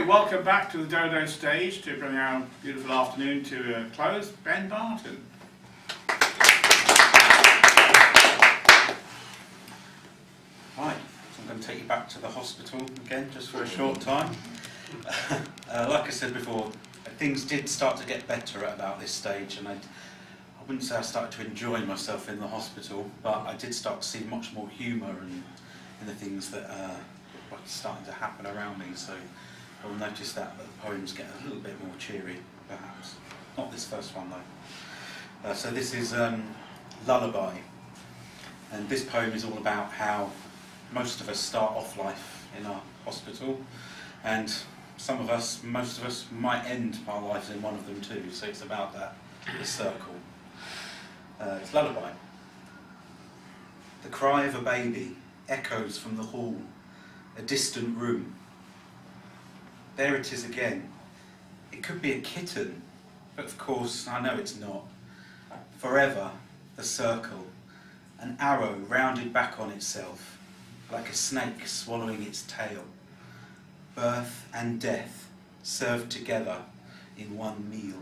Okay, welcome back to the Dodo stage to bring our beautiful afternoon to a close. Ben Barton. Right, so I'm going to take you back to the hospital again, just for a short time. Like I said before, things did start to get better at about this stage, and I wouldn't say I started to enjoy myself in the hospital, but I did start to see much more humour in the things that were starting to happen around me, so I'll notice that the poems get a little bit more cheery, perhaps. Not this first one, though. So this is Lullaby, and this poem is all about how most of us start off life in a hospital, and most of us might end our lives in one of them too, so it's about that, the circle. It's Lullaby. The cry of a baby echoes from the hall, a distant room. There it is again. It could be a kitten, but of course I know it's not. Forever, the circle, an arrow rounded back on itself, like a snake swallowing its tail. Birth and death served together in one meal.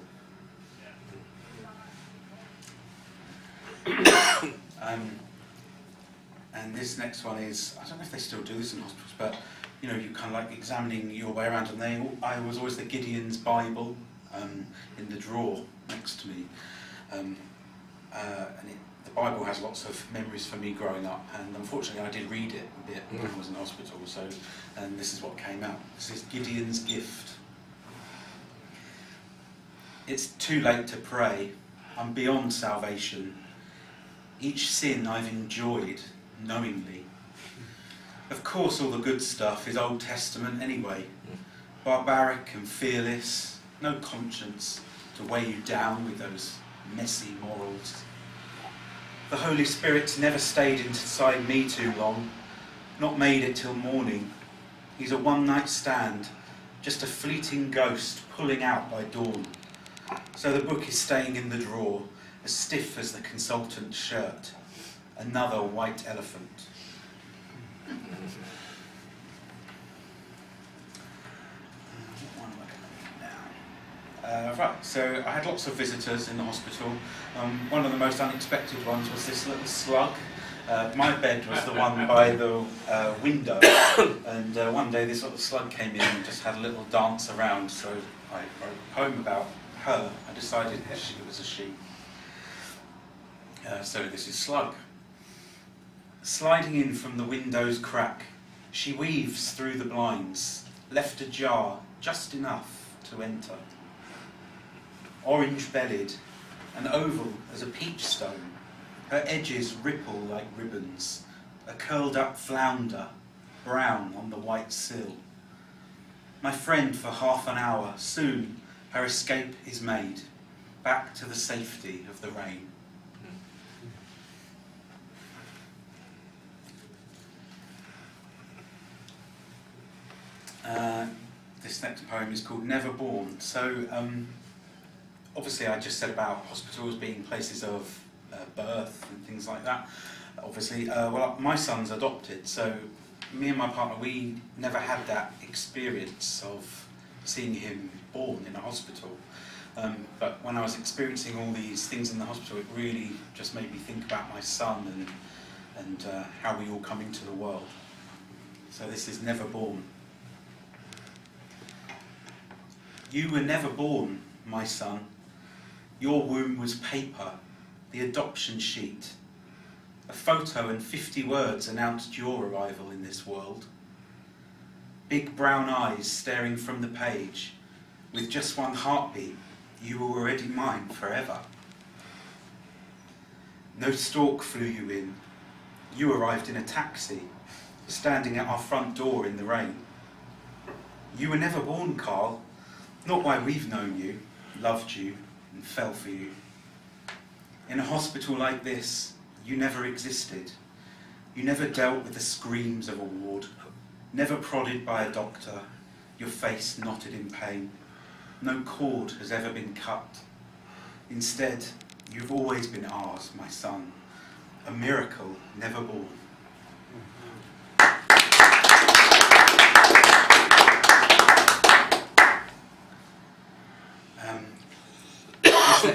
And this next one is, I don't know if they still do this in hospitals, but you know, you kind of like examining your way around, and I was always the Gideon's Bible in the drawer next to me, and the Bible has lots of memories for me growing up, and unfortunately I did read it a bit when I was in hospital, so and this is what came out. This is Gideon's gift. It's too late to pray, I'm beyond salvation. Each sin I've enjoyed knowingly. Of course all the good stuff is Old Testament anyway. Barbaric and fearless, no conscience to weigh you down with those messy morals. The Holy Spirit's never stayed inside me too long, not made it till morning. He's a one-night stand, just a fleeting ghost pulling out by dawn. So the book is staying in the drawer, as stiff as the consultant's shirt. Another white elephant. Right, so I had lots of visitors in the hospital. One of the most unexpected ones was this little slug. My bed was the one by the window, and one day this little slug came in and just had a little dance around, so I wrote a poem about her. I decided it was a she. So this is Slug. Sliding in from the window's crack, she weaves through the blinds, left ajar just enough to enter. Orange-bellied and oval as a peach stone, her edges ripple like ribbons, a curled-up flounder, brown on the white sill. My friend for half an hour, soon her escape is made, back to the safety of the rain. This next poem is called Never Born. So, obviously I just said about hospitals being places of birth and things like that. Obviously, well, my son's adopted, so me and my partner, we never had that experience of seeing him born in a hospital. But when I was experiencing all these things in the hospital, it really just made me think about my son and how we all come into the world. So this is Never Born. You were never born, my son. Your womb was paper, the adoption sheet. A photo and 50 words announced your arrival in this world. Big brown eyes staring from the page. With just one heartbeat, you were already mine forever. No stork flew you in. You arrived in a taxi, standing at our front door in the rain. You were never born, Carl. Not why we've known you, loved you, and fell for you. In a hospital like this, you never existed. You never dealt with the screams of a ward, never prodded by a doctor, your face knotted in pain. No cord has ever been cut. Instead, you've always been ours, my son, a miracle never born.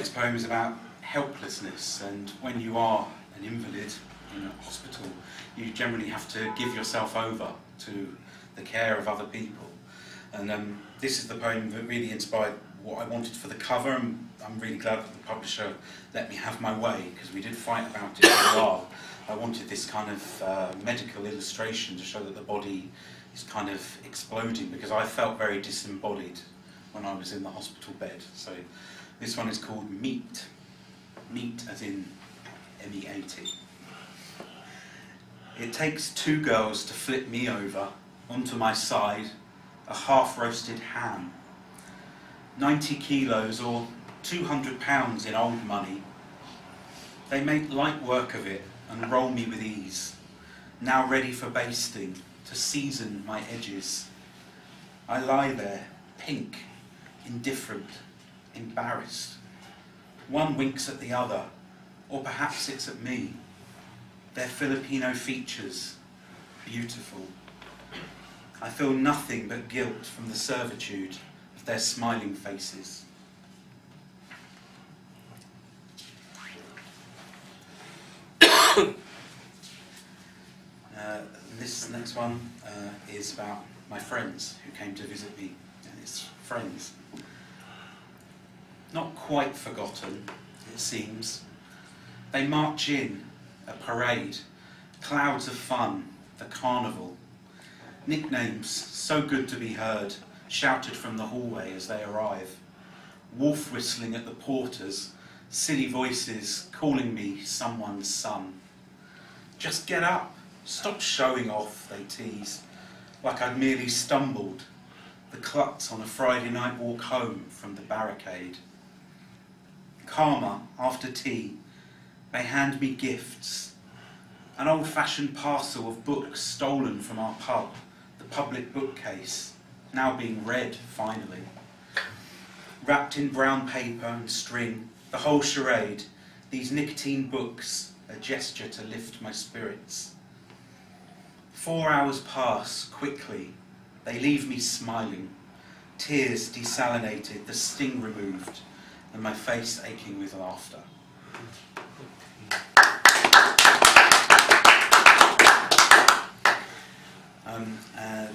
next poem is about helplessness, and when you are an invalid in a hospital, you generally have to give yourself over to the care of other people. And this is the poem that really inspired what I wanted for the cover, and I'm really glad that the publisher let me have my way, because we did fight about it for a while. I wanted this kind of medical illustration to show that the body is kind of exploding, because I felt very disembodied when I was in the hospital bed. So this one is called Meat. Meat as in M-E-A-T. It takes two girls to flip me over onto my side, a half-roasted ham. 90 kilos or 200 pounds in old money. They make light work of it and roll me with ease, now ready for basting to season my edges. I lie there, pink, indifferent, embarrassed. One winks at the other, or perhaps it's at me. Their Filipino features, beautiful. I feel nothing but guilt from the servitude of their smiling faces. This next one is about my friends who came to visit me, and it's friends. Not quite forgotten, it seems. They march in, a parade, clouds of fun, the carnival. Nicknames, so good to be heard, shouted from the hallway as they arrive. Wolf whistling at the porters, silly voices calling me someone's son. Just get up, stop showing off, they tease, like I'd merely stumbled, the klutz on a Friday night walk home from the barricade. Calmer, after tea, they hand me gifts, an old-fashioned parcel of books stolen from our pub, the public bookcase, now being read, finally. Wrapped in brown paper and string, the whole charade, these nicotine books, a gesture to lift my spirits. 4 hours pass quickly, they leave me smiling, tears desalinated, the sting removed, and my face aching with laughter.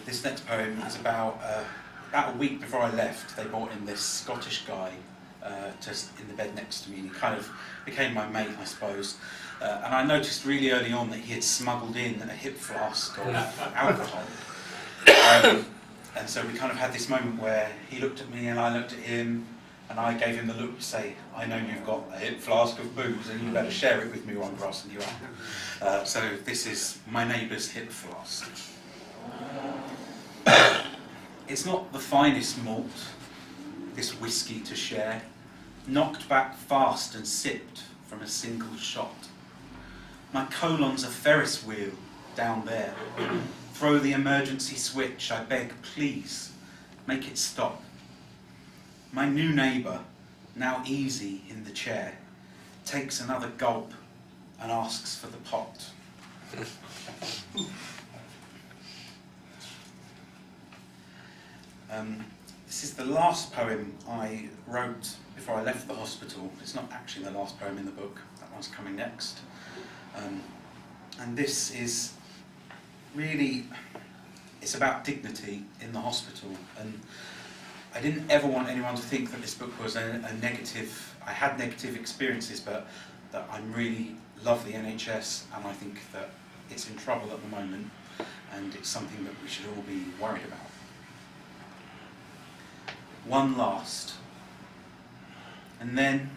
This next poem is about a week before I left. They brought in this Scottish guy in the bed next to me, and he kind of became my mate, I suppose. And I noticed really early on that he had smuggled in a hip flask of alcohol. And so we kind of had this moment where he looked at me and I looked at him, and I gave him the look to say, I know you've got a hip flask of booze and you better share it with me or I'm grassing you up. So this is my neighbour's hip flask. It's not the finest malt, this whiskey to share, knocked back fast and sipped from a single shot. My colon's a Ferris wheel down there. Throw the emergency switch, I beg, please, make it stop. My new neighbour, now easy in the chair, takes another gulp and asks for the pot. This is the last poem I wrote before I left the hospital. It's not actually the last poem in the book, that one's coming next. And this is really, it's about dignity in the hospital. And I didn't ever want anyone to think that this book was a negative, I had negative experiences, but that I really love the NHS and I think that it's in trouble at the moment and it's something that we should all be worried about. One last. And then,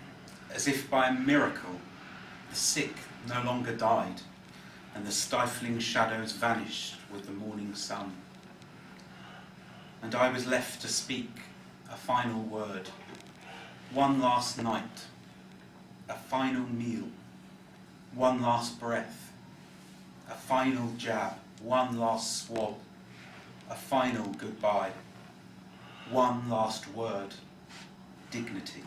as if by a miracle, the sick no longer died and the stifling shadows vanished with the morning sun. And I was left to speak a final word, one last night, a final meal, one last breath, a final jab, one last swab, a final goodbye, one last word, dignity.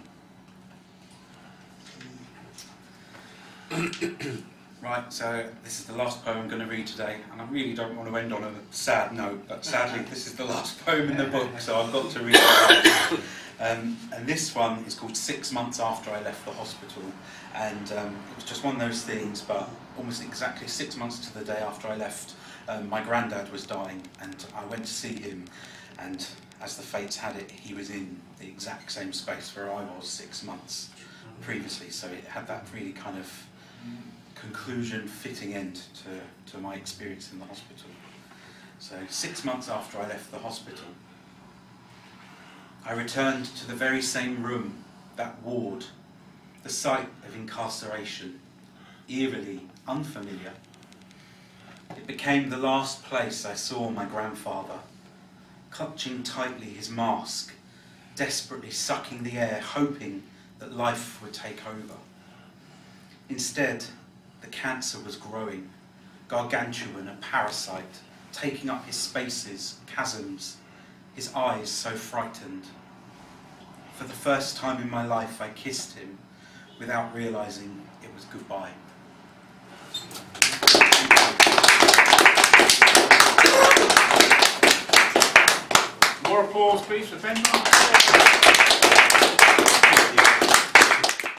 Right, so this is the last poem I'm going to read today, and I really don't want to end on a sad note, but sadly this is the last poem in the book, so I've got to read it. And this one is called 6 months after I left the hospital, and it was just one of those things, but almost exactly 6 months to the day after I left, my granddad was dying, and I went to see him, and as the fates had it, he was in the exact same space where I was 6 months previously, so it had that really kind of conclusion, fitting end to my experience in the hospital. So 6 months after I left the hospital, I returned to the very same room, that ward, the site of incarceration, eerily unfamiliar. It became the last place I saw my grandfather, clutching tightly his mask, desperately sucking the air, hoping that life would take over. Instead, the cancer was growing, gargantuan, a parasite, taking up his spaces, chasms, his eyes so frightened. For the first time in my life, I kissed him without realising it was goodbye. More applause, please, for Ben. Thank you.